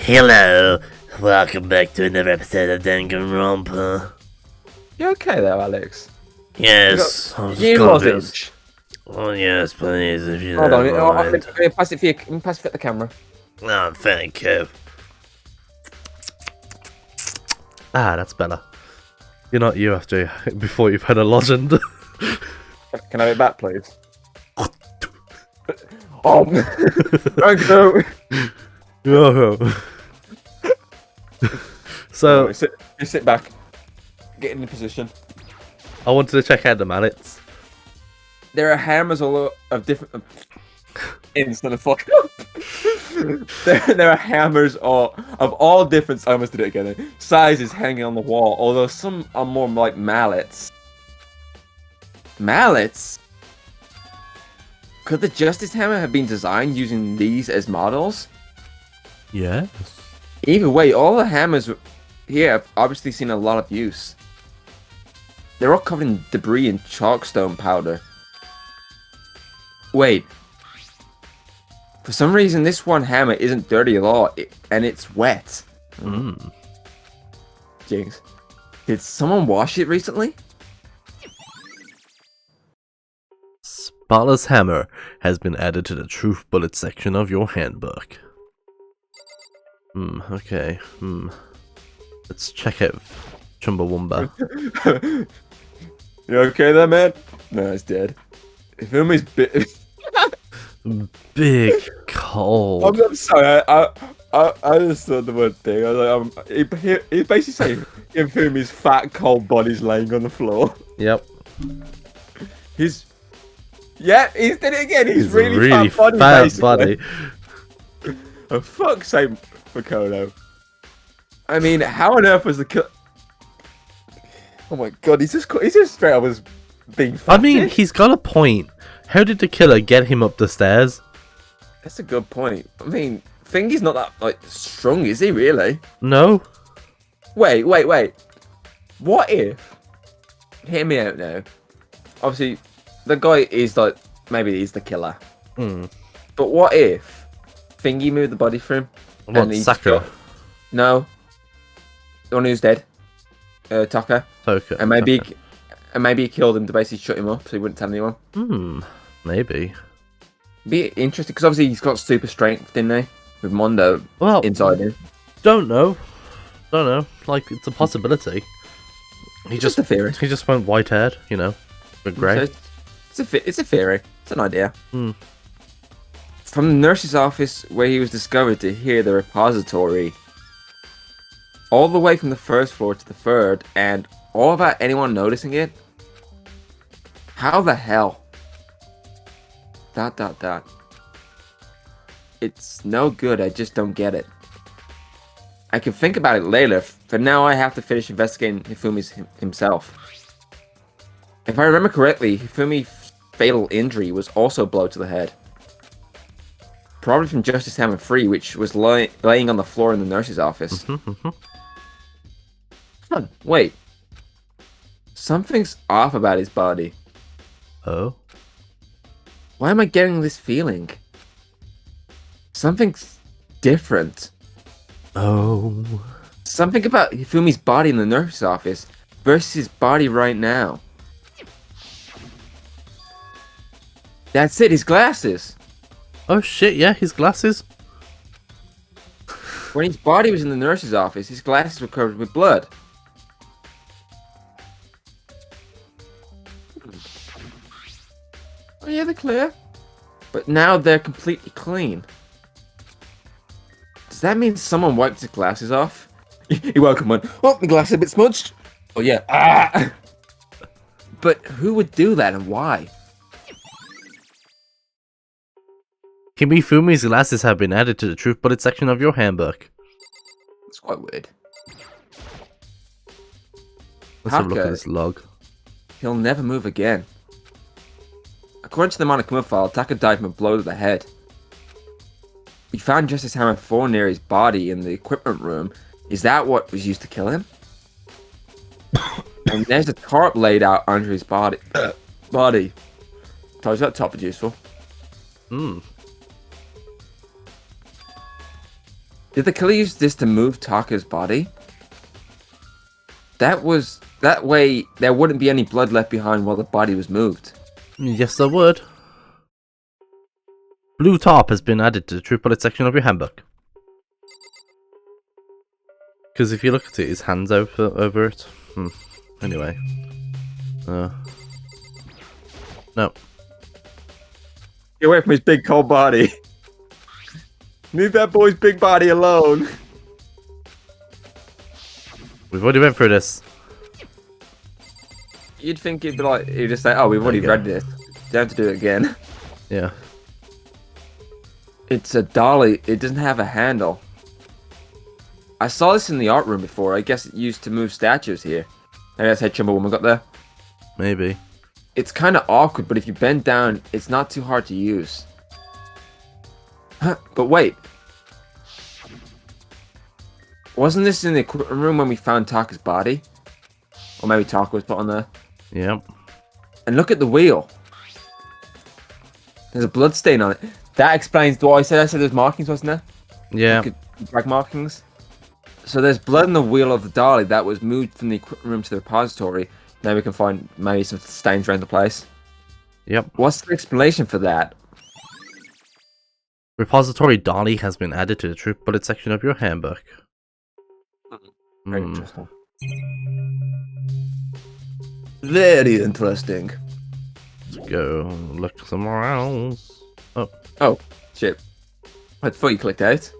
Hello, welcome back to another episode of Danganronpa. You okay there, Alex? Yes, I was You just going lozenge. Oh yes, please, if you Hold on, don't let mind. me pass it for you. Let me pass it for the camera. Oh, thank you. Ah, that's better. You're not you before you've had a lozenge. Can I have it back, please? Oh, thank you. Oh. So, You sit back. Get in the position. I wanted to check out the mallets. There are hammers of different. Instead of fuck up. There are hammers of all different. I almost did it again. Sizes hanging on the wall, although some are more like mallets. Mallets? Could the Justice Hammer have been designed using these as models? Yes. Either way, all the hammers here have obviously seen a lot of use. They're all covered in debris and chalkstone powder. Wait. For some reason, this one hammer isn't dirty at all, and it's wet. Jinx. Did someone wash it recently? Spotless hammer has been added to the truth bullet section of your handbook. Okay. Let's check out Chumbawamba. You okay there, man? No, he's dead. Fumi's bit. Big cold. I'm sorry. I just thought the word thing. I was like, he basically saying Fumi's fat, cold body's laying on the floor. Yep. He's did it again. He's really fat body. Oh, fuck's sake, Makoto. I mean, how on earth was the kill? Oh my god, he's just straight up as being fat. I mean, he's got a point. How did the killer get him up the stairs? That's a good point. I mean, Fingy's not that strong, is he really? No. Wait. What if? Hear me out now. Obviously, the guy is maybe he's the killer. But what if Fingy moved the body for him? What, Sakura? No. The one who's dead. Taka. Toka. And maybe he killed him to basically shut him up so he wouldn't tell anyone. Maybe. Be interesting because obviously he's got super strength, didn't he? With Mondo inside him. Don't know. Like, it's a possibility. Just a theory. He just went white haired, with grey. It's a theory. It's an idea. From the nurse's office where he was discovered to here, the repository. All the way from the first floor to the third, and all without anyone noticing it? How the hell? ... It's no good, I just don't get it. I can think about it later, for now I have to finish investigating Hifumi's himself. If I remember correctly, Hifumi's fatal injury was also a blow to the head. Probably from Justice Hammer 3, which was laying on the floor in the nurse's office. Huh, wait. Something's off about his body. Oh? Why am I getting this feeling? Something's different. Oh. Something about Hifumi's body in the nurse's office versus his body right now. That's it, his glasses. Oh shit, yeah, his glasses. When his body was in the nurse's office, his glasses were covered with blood. Oh yeah, they're clear. But now they're completely clean. Does that mean someone wiped his glasses off? You're welcome, man. Oh, my glasses a bit smudged. Oh yeah. Ah! But who would do that and why? Himifumi's glasses have been added to the truth bullet section of your handbook. It's quite weird. Let's have a look at this log. He'll never move again. According to the Monokuma file, Taka died from a blow to the head. We found Justice Hammer 4 near his body in the equipment room. Is that what was used to kill him? And there's a tarp laid out under his body. Told you that top is useful. Did the killer use this to move Taka's body? That way there wouldn't be any blood left behind while the body was moved. Yes, I would. Blue top has been added to the true bullet section of your handbook. Because if you look at it, his hand's over it. Anyway. No. Get away from his big cold body. Leave that boy's big body alone. We've already went through this. You'd think he'd be like, he'd just say, oh, we've already read this. Don't have to do it again. Yeah. It's a dolly. It doesn't have a handle. I saw this in the art room before. I guess it used to move statues here. Maybe that's how Chumblewoman got there. Maybe. It's kind of awkward, but if you bend down, it's not too hard to use. Huh, but wait. Wasn't this in the equipment room when we found Taka's body? Or maybe Taka was put on there. Yep. And look at the wheel. There's a blood stain on it. That explains why I said there's markings, wasn't there? Yeah. Drag markings. So there's blood in the wheel of the dolly that was moved from the equipment room to the repository. Now we can find maybe some stains around the place. Yep. What's the explanation for that? Repository dolly has been added to the true bullet section of your handbook. Very interesting. Very interesting. Let's go look somewhere else. Oh, shit. I thought you clicked out.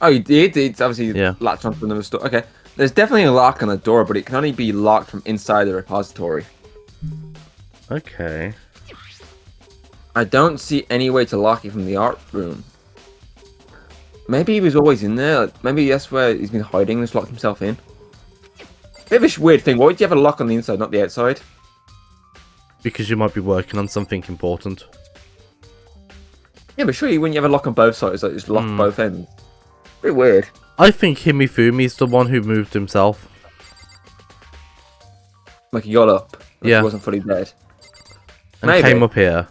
Oh, you did? It's obviously latched onto another store. Okay. There's definitely a lock on the door, but it can only be locked from inside the repository. Okay. I don't see any way to lock it from the art room. Maybe he was always in there. Maybe that's where he's been hiding and just locked himself in. Bit of a weird thing. Why would you have a lock on the inside, not the outside? Because you might be working on something important. Yeah, but surely when you have a lock on both sides, like just lock both ends. Pretty weird. I think Himifumi's the one who moved himself. Like he got up. Like Yeah. He wasn't fully dead. And Maybe. came up here.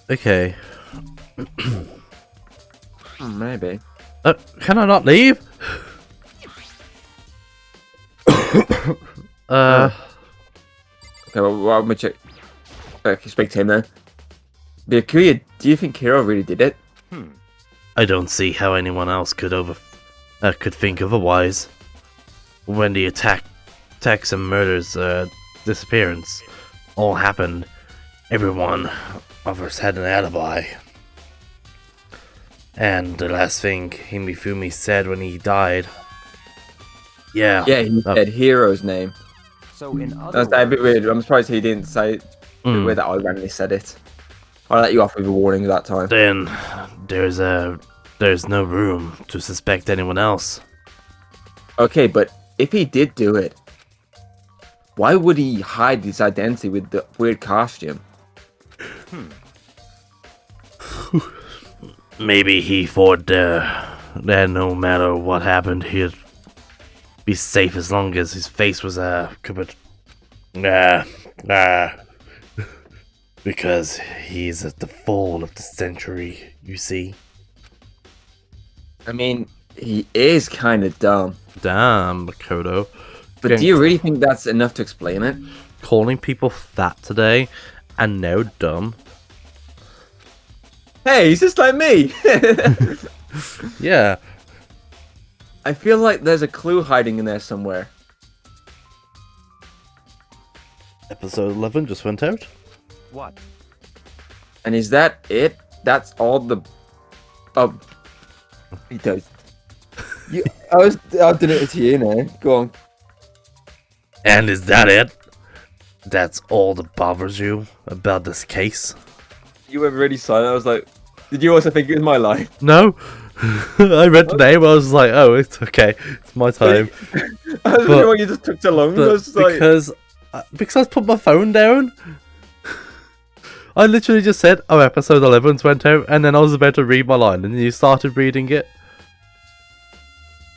Okay. Maybe. Can I not leave? Okay, well, I'm gonna check. I can speak to him then. Byakuya, do you think Hiro really did it? I don't see how anyone else could think otherwise. When the attacks and murders, disappearance all happened, everyone of us had an alibi. And the last thing Himifumi said when he died. Yeah. Yeah, he said Hiro's name. So in other That's a bit weird. I'm surprised he didn't say it. A bit weird that I randomly said it. I'll let you off with a warning that time. Then there's no room to suspect anyone else. Okay, but if he did do it, why would he hide his identity with the weird costume? Maybe he thought that no matter what happened, he'd be safe as long as his face was covered. Because he's at the fall of the century, you see. I mean, he is kind of dumb. Damn, Makoto. But do you really think that's enough to explain it? Calling people fat today and now dumb. Hey, he's just like me! Yeah. I feel like there's a clue hiding in there somewhere. Episode 11 just went out. what? And is that it? That's all the... Oh. He does. I did it to you now. Go on. And is that it? That's all that bothers you about this case? You were really silent. I was like, did you also think it was my line? No. I read the name. I was like, oh, it's okay. It's my time. I was wondering why you just took so long. I was like... because I put my phone down. I literally just said, oh, episode 11's went out, and then I was about to read my line, and then you started reading it.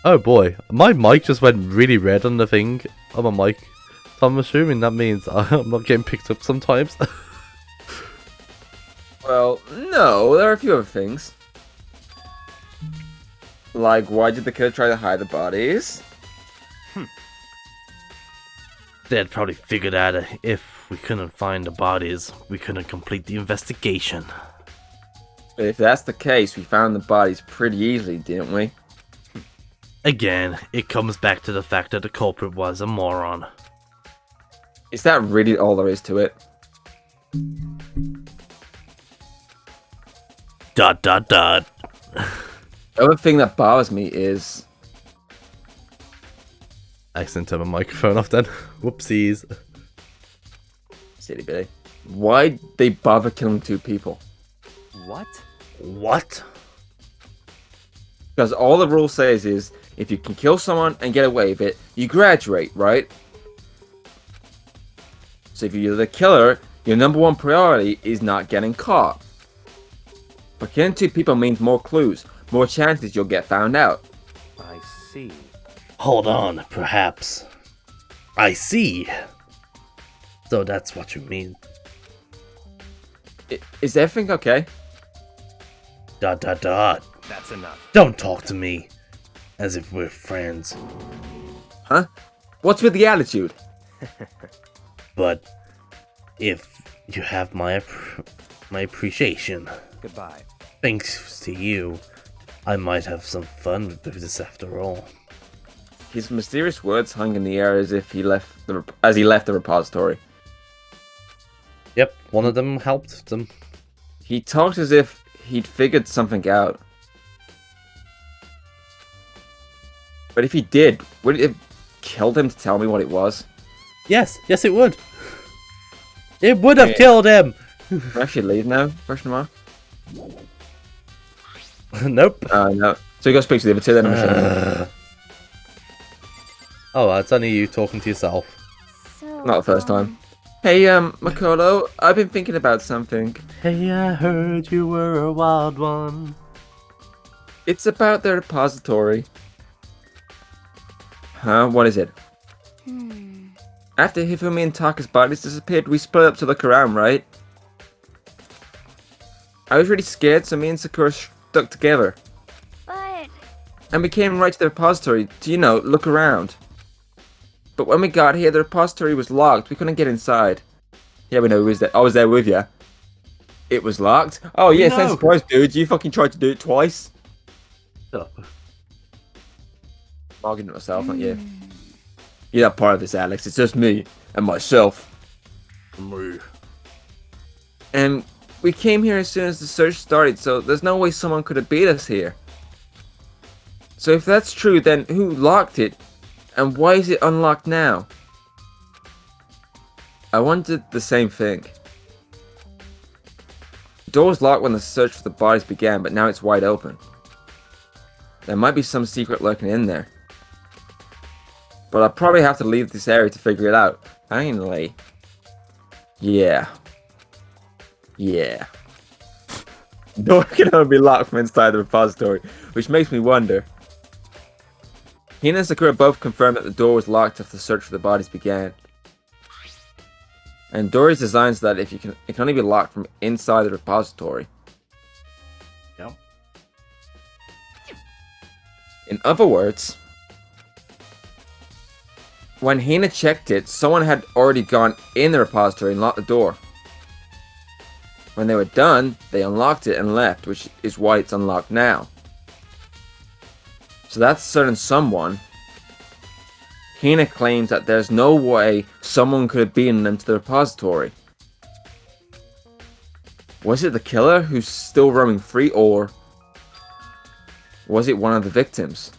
Oh boy, my mic just went really red on the thing on my mic. So I'm assuming that means I'm not getting picked up sometimes. Well, no, there are a few other things. Like, why did the killer try to hide the bodies? They'd probably figured out if we couldn't find the bodies, we couldn't complete the investigation. But if that's the case, we found the bodies pretty easily, didn't we? Again, it comes back to the fact that the culprit was a moron. Is that really all there is to it? Dot dot dot. The other thing that bothers me is... Accident to have a microphone off then. Whoopsies. Silly Billy. Why'd they bother killing 2 people? What? What? Because all the rule says is, if you can kill someone and get away with it, you graduate, right? So if you're the killer, your number 1 priority is not getting caught. But killing 2 people means more clues, more chances you'll get found out. I see. Hold on, perhaps. I see. So that's what you mean. Is everything okay? Dot dot dot. That's enough. Don't talk to me as if we're friends. Huh? What's with the attitude? But if you have my appreciation, Goodbye. thanks to you, I might have some fun with this after all. His mysterious words hung in the air as if he left the repository. Yep, one of them helped them. He talked as if he'd figured something out. But if he did, would it have killed him to tell me what it was? Yes, yes it would. It would have Okay. killed him. Can I actually leave now? Question mark. Nope. No. So you go speak to the other 2 then. Oh, it's only you talking to yourself. So, Not the first time. Hey, Makolo, I've been thinking about something. Hey, I heard you were a wild one. It's about the repository. Huh? What is it? After Hifumi and Taka's bodies disappeared, we split up to look around, right? I was really scared, so me and Sakura stuck together. But And we came right to the repository to, you know, look around. But when we got here, the repository was locked. We couldn't get inside. Yeah, we know who was there. I was there with you. It was locked? Oh, yeah, No. same surprise, dude. You fucking tried to do it twice. Shut up. I'm arguing with myself, not you. You're not part of this, Alex. It's just me and myself. And we came here as soon as the search started, so there's no way someone could have beat us here. So if that's true, then who locked it? And why is it unlocked now? I wondered the same thing. The door was locked when the search for the bodies began, but now it's wide open. There might be some secret lurking in there. But I'll probably have to leave this area to figure it out. Finally. Yeah. The door can only be locked from inside the repository, which makes me wonder. Hina and Sakura both confirmed that the door was locked after the search for the bodies began. And door is designed so that it can only be locked from inside the repository. Yep. In other words, when Hina checked it, someone had already gone in the repository and locked the door. When they were done, they unlocked it and left, which is why it's unlocked now. So that's certain someone. Hina claims that there's no way someone could have beaten them to the repository. Was it the killer who's still roaming free, or was it one of the victims?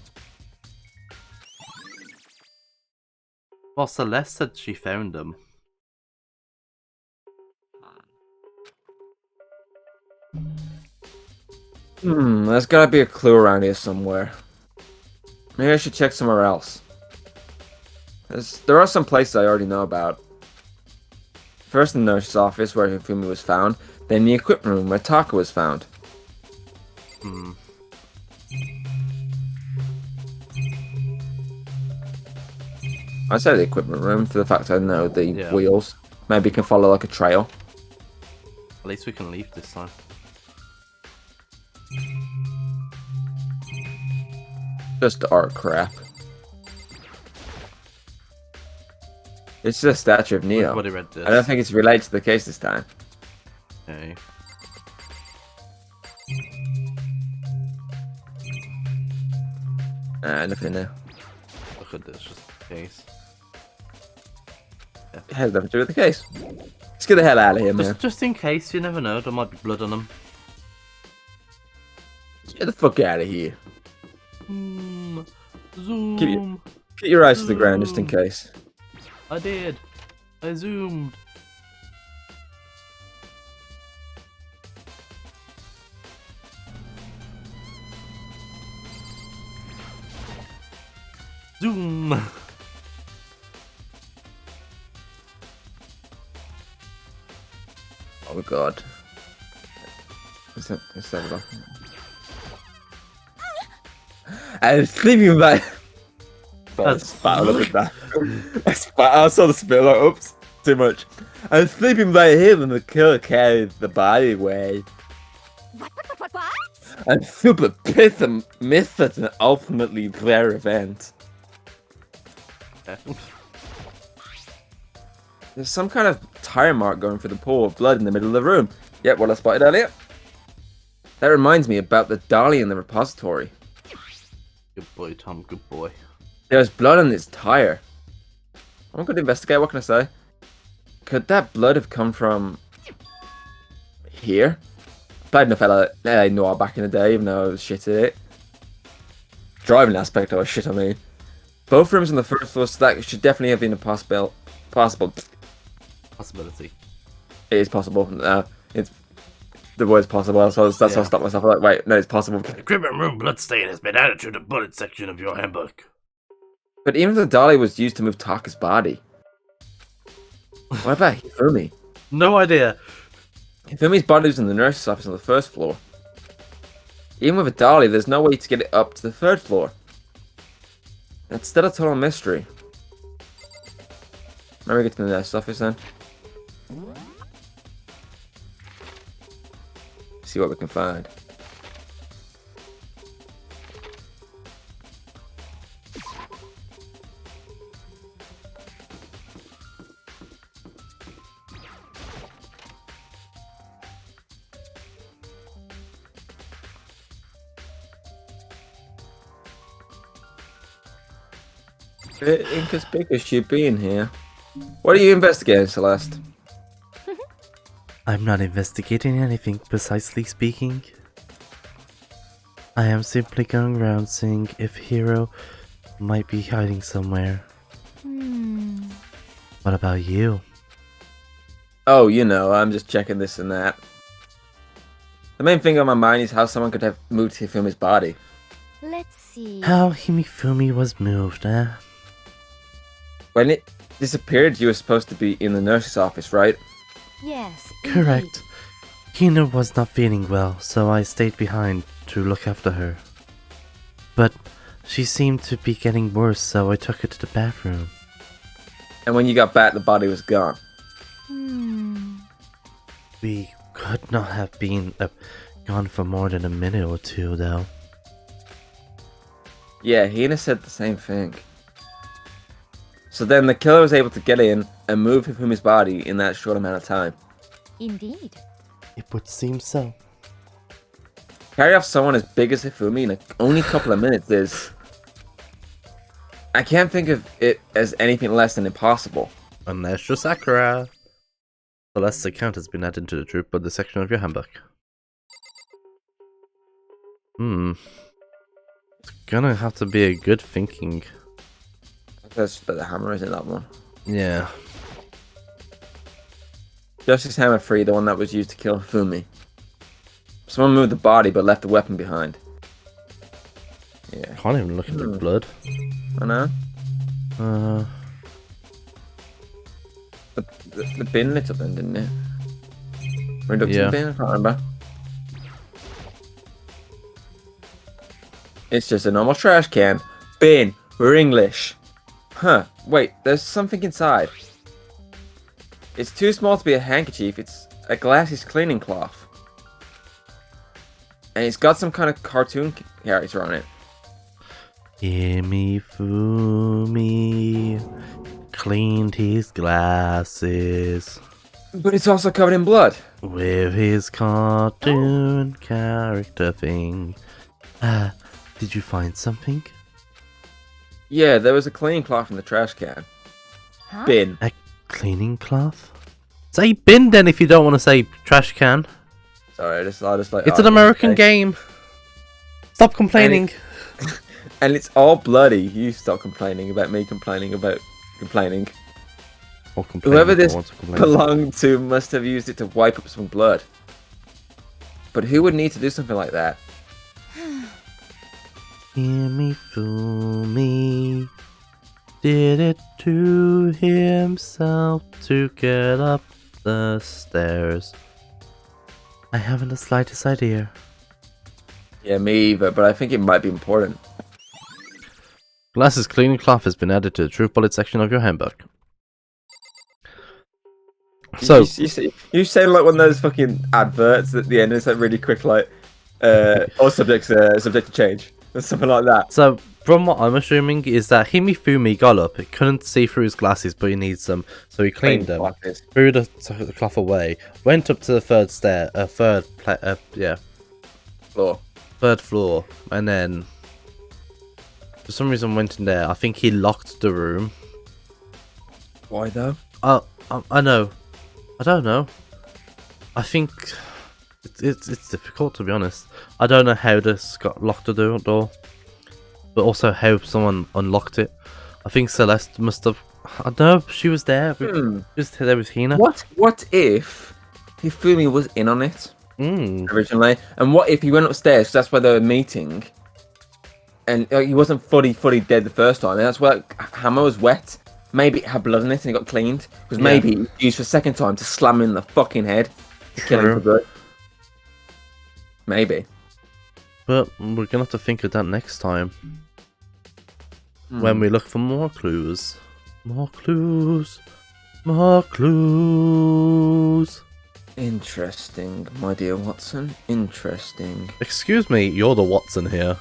Well, Celeste said she found them. There's gotta be a clue around here somewhere. Maybe I should check somewhere else. There are some places I already know about. First the nurse's office where Hifumi was found, then the equipment room where Taka was found. I said the equipment room for the fact I know the Yeah. wheels. Maybe can follow like a trail. At least we can leave this time. Just art crap. It's just a statue of Neo. Everybody read this. I don't think it's related to the case this time. Okay. Nothing there. Look at this, just in case. It has nothing to do with the case. Let's get the hell out of here, man. Just in case, you never know, there might be blood on them. Get the fuck out of here. Zoom. Get your eyes to the ground just in case. I did. I zoomed. Zoom. Oh god. Let's have a look. I was sleeping by. I saw the spill. Like, oops, too much. I was sleeping by him, and the killer carried the body away. What? I'm super pissed and missed such an ultimately rare event. There's some kind of tire mark going through the pool of blood in the middle of the room. Yep, what I spotted earlier. That reminds me about the dolly in the repository. Good boy, Tom. Good boy. There's blood on its tire. I'm going to investigate. What can I say? Could that blood have come from here? I played enough LA Noire back in the day, even though I was shit at it. Driving aspect, I was shit. I mean, both rooms on the first floor, so that should definitely have been a possibility. It is possible. It's the word's possible, so that's how I stopped myself. Like, wait, no, it's possible. Equipment room bloodstain has been added to the bullet section of your handbook. But even if the dolly was used to move Taka's body, what about Hifumi? No idea. Hifumi's body was in the nurse's office on the first floor. Even with a dolly, there's no way to get it up to the third floor. It's still a total mystery. Maybe we get to the nurse's office then. See what we can find. Bit inconspicuous you being here. What are you investigating, Celeste? I'm not investigating anything, precisely speaking. I am simply going around seeing if Hero might be hiding somewhere. What about you? Oh, you know, I'm just checking this and that. The main thing on my mind is how someone could have moved Hifumi's body. Let's see. How Himifumi was moved, eh? When it disappeared, you were supposed to be in the nurse's office, right? Yes. Correct. Hina was not feeling well, so I stayed behind to look after her. But she seemed to be getting worse, so I took her to the bathroom. And when you got back, the body was gone. We could not have been gone for more than a minute or two, though. Yeah, Hina said the same thing. So then the killer was able to get in and move Hifumi's body in that short amount of time. Indeed. It would seem so. Carry off someone as big as Hifumi in only a couple of minutes is... I can't think of it as anything less than impossible. Unless you're Sakura. Celeste's account has been added to the troop by the section of your handbook. It's gonna have to be a good thinking. That's the hammer, isn't that one? Yeah. Justice Hammer 3, the one that was used to kill Hifumi. Someone moved the body but left the weapon behind. Yeah. Can't even look at the blood. I know. The bin lit up then, didn't it? Reduction bin? I can't remember. It's just a normal trash can. Bin. We're English. Huh. Wait, there's something inside. It's too small to be a handkerchief. It's a glassy cleaning cloth. And it's got some kind of cartoon character on it. Himifumi cleaned his glasses But it's also covered in blood. with his cartoon character thing. Did you find something? Yeah, there was a cleaning cloth in the trash can. Huh? Bin. A cleaning cloth? Say bin then if you don't want to say trash can. Sorry, I just like. It's an American game. Stop complaining. And it's all bloody. You stop complaining about me complaining about complaining. Or complaining Whoever if I this want to complain. belonged to must have used it to wipe up some blood. But who would need to do something like that? Himifumi did it to himself to get up the stairs. I haven't the slightest idea. Yeah, me either, but I think it might be important. Glasses cleaning cloth has been added to the truth bullet section of your handbook. So, you say like one of those fucking adverts at the end. It's like really quick, like all subjects subject to change or something like that. So, from what I'm assuming is that Himifumi got up, he couldn't see through his glasses, but he needs them, so he cleaned them, threw the cloth away, went up to the third floor, and then for some reason went in there. I think he locked the room. Why though? I know. I don't know. I think it's difficult, to be honest. I don't know how this got locked the door, but also how someone unlocked it. I think Celeste must have. I don't know. She was there. Just there with Hina. What if Hifumi was in on it originally? And what if he went upstairs? 'Cause that's where they were meeting, and he wasn't fully dead the first time. And that's where Hammer was wet. Maybe it had blood in it and it got cleaned. Because maybe it was used for a second time to slam him in the fucking head to kill him for good. Maybe. But we're gonna have to think of that next time. When we look for more clues. More clues. More clues. Interesting, my dear Watson. Interesting. Excuse me, you're the Watson here.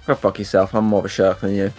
Go fuck yourself. I'm more of a shark than you.